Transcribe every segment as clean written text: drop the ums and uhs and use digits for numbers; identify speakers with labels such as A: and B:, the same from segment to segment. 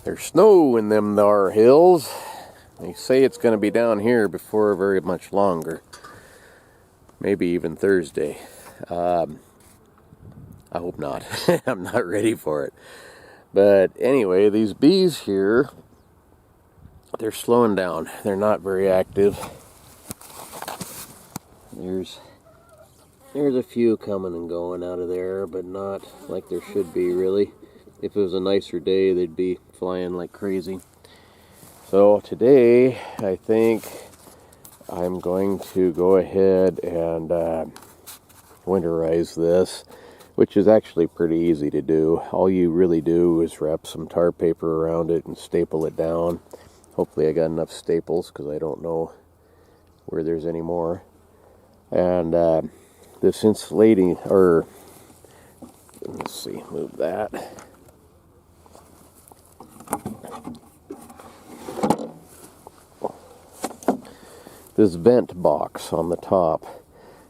A: There's snow in them thar hills. They say it's going to be down here before very much longer. Maybe even Thursday. I hope not. I'm not ready for it. But anyway, these bees here, they're slowing down. They're not very active. There's a few coming and going out of there, but not like there should be, really. If it was a nicer day, they'd be flying like crazy. So today, I think I'm going to go ahead and winterize this, which is actually pretty easy to do. All you really do is wrap some tar paper around it and staple it down. Hopefully I got enough staples, because I don't know where there's any more. And this insulating, or let's see, move that. This vent box on the top,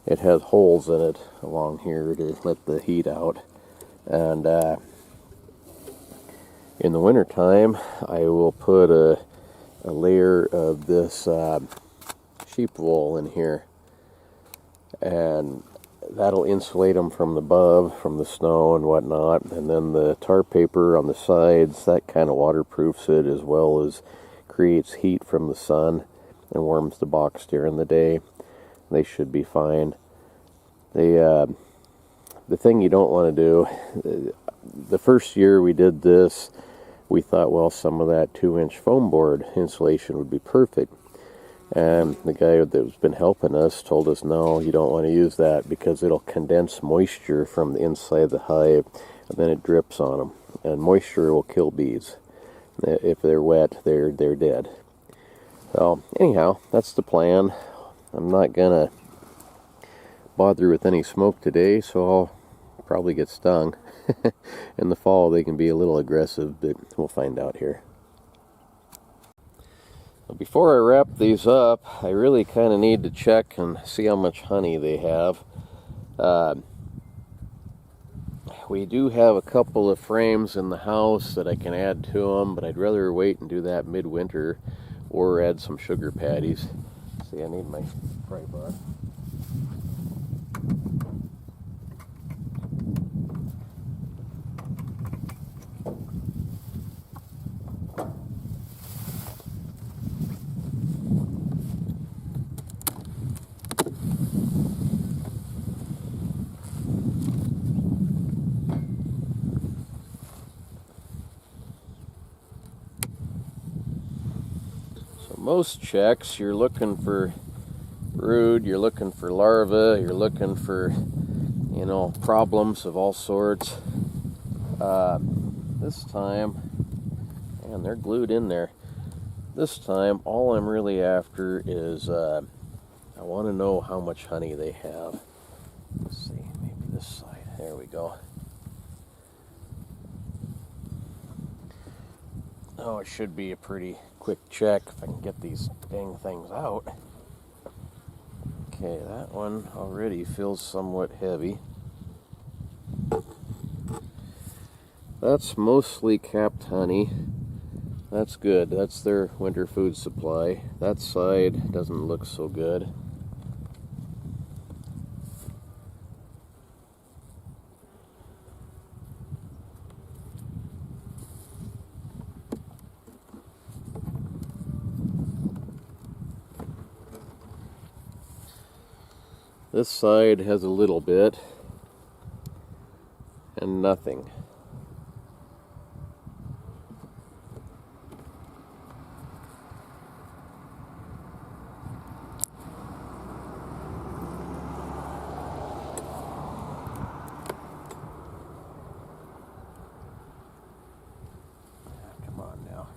A: it has holes in it along here to let the heat out. And in the wintertime, I will put a layer of this sheep wool in here. And that'll insulate them from above, from the snow and whatnot. And then the tar paper on the sides, that kind of waterproofs it, as well as creates heat from the sun and warms the box during the day. They should be fine. The thing you don't want to do, the first year we did this, we thought, well, some of that 2-inch foam board insulation would be perfect. And the guy that's been helping us told us, no, you don't want to use that, because it'll condense moisture from the inside of the hive, and then it drips on them. And moisture will kill bees. If they're wet, they're dead. So anyhow, that's the plan. I'm not gonna bother with any smoke today, so I'll probably get stung. In the fall they can be a little aggressive, but we'll find out here. Before I wrap these up, I really kind of need to check and see how much honey they have. We do have a couple of frames in the house that I can add to them, but I'd rather wait and do that midwinter, or add some sugar patties. See, I need my fry bar. Most checks, you're looking for brood, you're looking for larvae, you're looking for, you know, problems of all sorts. This time, man, they're glued in there. This time, all I'm really after is, I want to know how much honey they have. Let's see, maybe this side. There we go. Oh, it should be a pretty quick check if I can get these dang things out. Okay, that one already feels somewhat heavy. That's mostly capped honey. That's good. That's their winter food supply. That side doesn't look so good. This side has a little bit, and nothing. Come on now.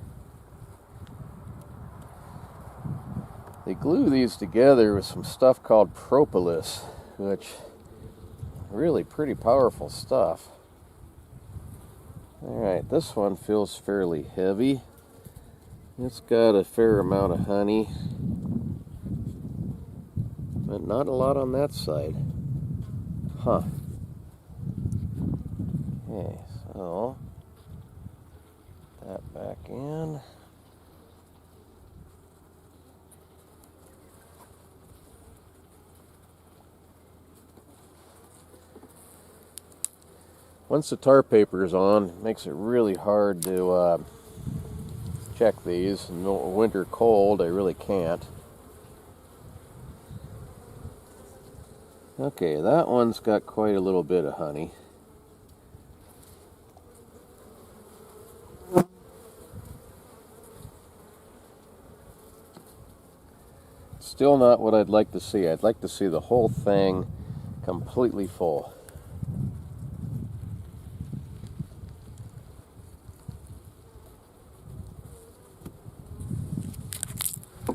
A: They glue these together with some stuff called propolis, which is really pretty powerful stuff. Alright, this one feels fairly heavy. It's got a fair amount of honey, but not a lot on that side. Huh. Okay, so that back in. Once the tar paper is on, it makes it really hard to check these. In winter cold, I really can't. Okay, that one's got quite a little bit of honey. Still not what I'd like to see. I'd like to see the whole thing completely full.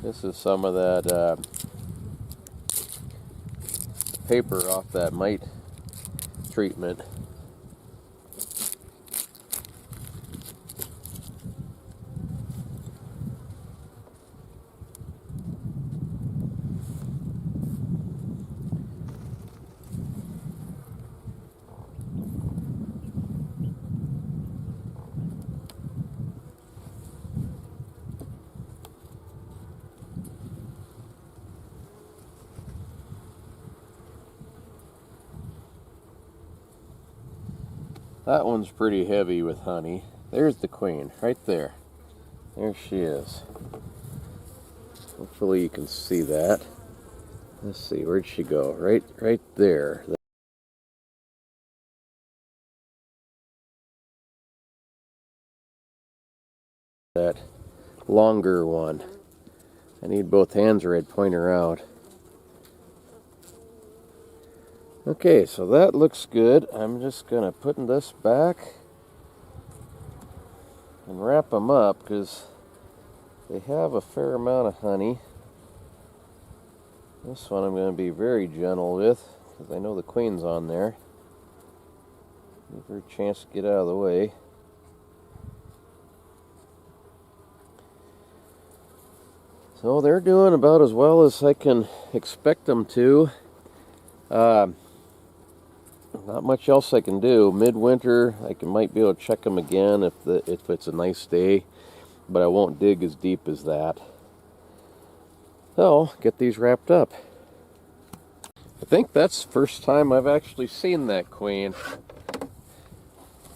A: This is some of that paper off that mite treatment. That one's pretty heavy with honey. There's the queen, right there. There she is. Hopefully you can see that. Let's see, where'd she go? Right there. That longer one. I need both hands or I'd point her out. Okay, so that looks good. I'm just gonna put this back and wrap them up because they have a fair amount of honey. This one I'm going to be very gentle with because I know the queen's on there. Give her a chance to get out of the way. So they're doing about as well as I can expect them to. Not much else I can do. Midwinter, might be able to check them again if it's a nice day, but I won't dig as deep as that. So, get these wrapped up. I think that's the first time I've actually seen that queen.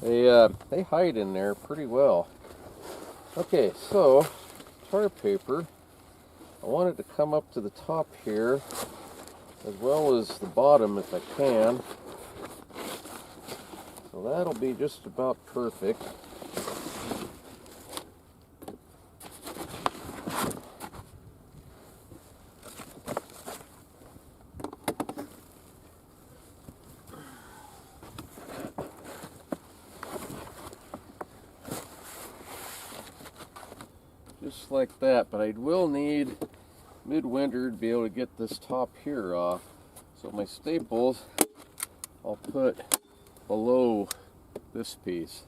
A: They hide in there pretty well. Okay, so tar paper. I want it to come up to the top here, as well as the bottom if I can. So that'll be just about perfect. Just like that, but I will need Midwinter to be able to get this top here off. So my staples I'll put below this piece.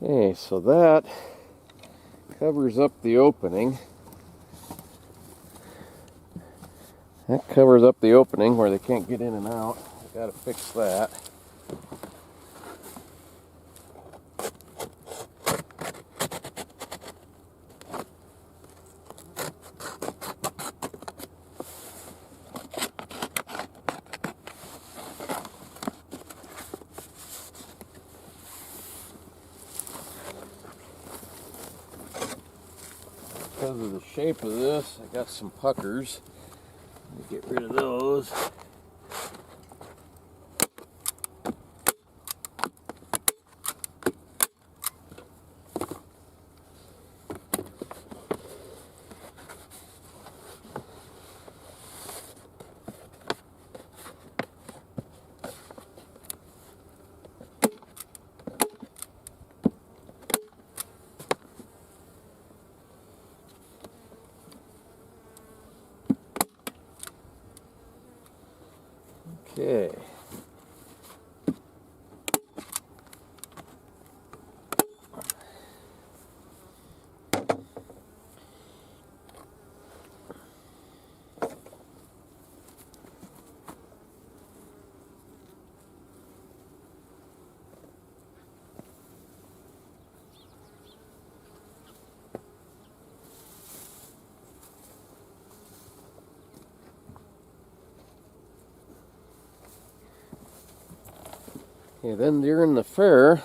A: Okay, so that covers up the opening. That covers up the opening where they can't get in and out. I gotta fix that. Because of the shape of this, I got some puckers. Let me get rid of those. Okay. Okay, then during the fair,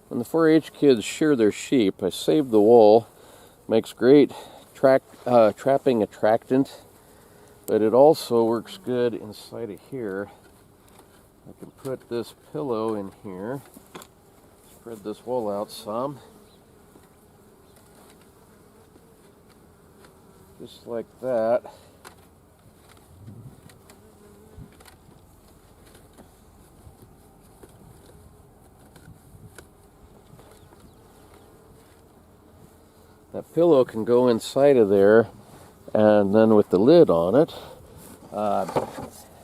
A: when the 4-H kids shear their sheep, I save the wool. Makes great trapping attractant, but it also works good inside of here. I can put this pillow in here, spread this wool out some, just like that. That pillow can go inside of there, and then with the lid on it,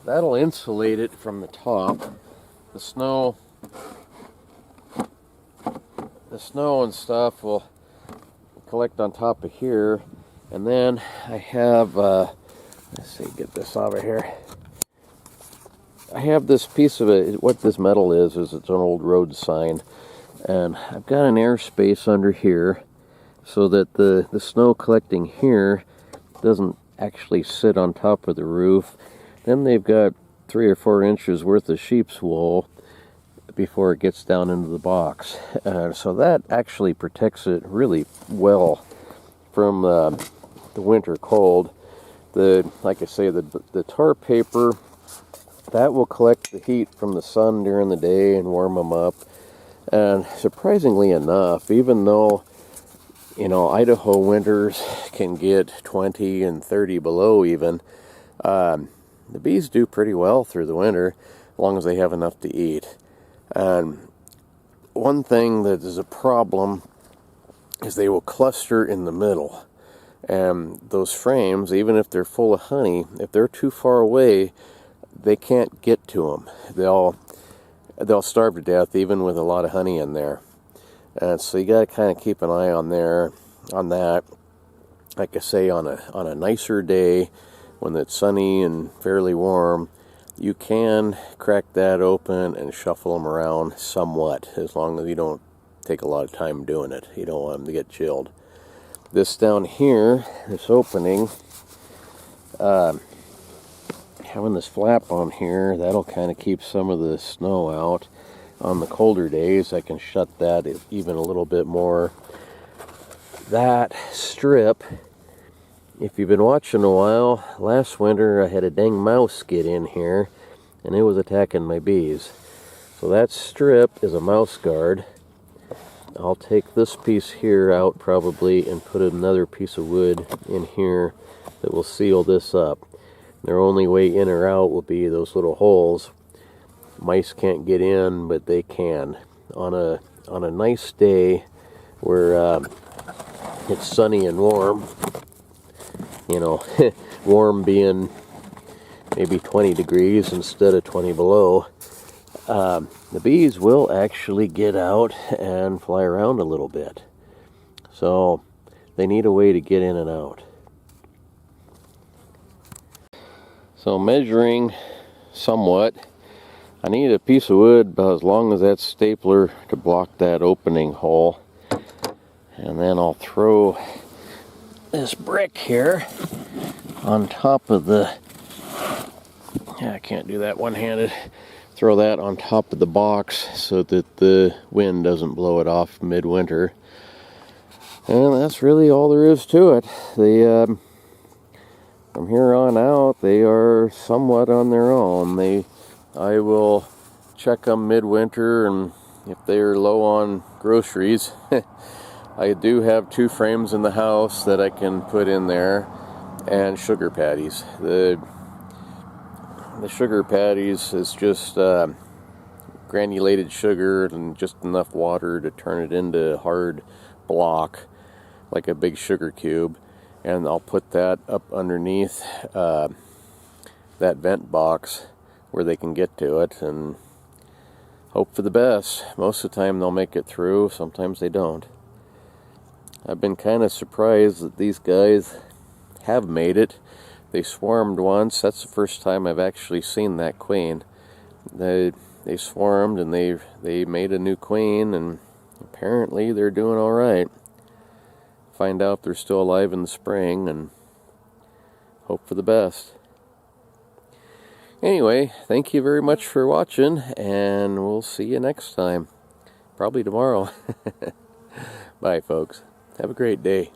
A: that'll insulate it from the top. The snow and stuff will collect on top of here, and then I have, let's see, get this out of here. I have this piece of it. What this metal is it's an old road sign, and I've got an air space under here, so that the snow collecting here doesn't actually sit on top of the roof. Then they've got 3 or 4 inches worth of sheep's wool before it gets down into the box. So that actually protects it really well from the winter cold. Like I say, the tar paper, that will collect the heat from the sun during the day and warm them up. And surprisingly enough, even though Idaho winters can get 20 and 30 below even, the bees do pretty well through the winter as long as they have enough to eat. And one thing that is a problem is they will cluster in the middle. And those frames, even if they're full of honey, if they're too far away, they can't get to them. They'll starve to death even with a lot of honey in there. And so you got to kind of keep an eye on that. Like I say, on a nicer day when it's sunny and fairly warm, you can crack that open and shuffle them around somewhat, as long as you don't take a lot of time doing it. You don't want them to get chilled. This down here, this opening, having this flap on here, that'll kind of keep some of the snow out. On the colder days, I can shut that even a little bit more. That strip, if you've been watching a while, last winter I had a dang mouse get in here, and it was attacking my bees. So that strip is a mouse guard. I'll take this piece here out probably and put another piece of wood in here that will seal this up. Their only way in or out will be those little holes. Mice can't get in, but they can. On a nice day where it's sunny and warm, warm being maybe 20 degrees instead of 20 below, the bees will actually get out and fly around a little bit. So they need a way to get in and out. So measuring somewhat, I need a piece of wood about as long as that stapler to block that opening hole. And then I'll throw this brick here on top of the, I can't do that one-handed, throw that on top of the box so that the wind doesn't blow it off midwinter. And that's really all there is to it. From here on out, they are somewhat on their own. I will check them midwinter, and if they're low on groceries, I do have 2 frames in the house that I can put in there, and sugar patties. The sugar patties is just granulated sugar and just enough water to turn it into hard block, like a big sugar cube. And I'll put that up underneath that vent box where they can get to it and hope for the best. Most of the time they'll make it through, sometimes they don't. I've been kind of surprised that these guys have made it. They swarmed once. That's the first time I've actually seen that queen. They swarmed and they made a new queen, and apparently they're doing all right. Find out they're still alive in the spring and hope for the best. Anyway, thank you very much for watching, and we'll see you next time. Probably tomorrow. Bye, folks. Have a great day.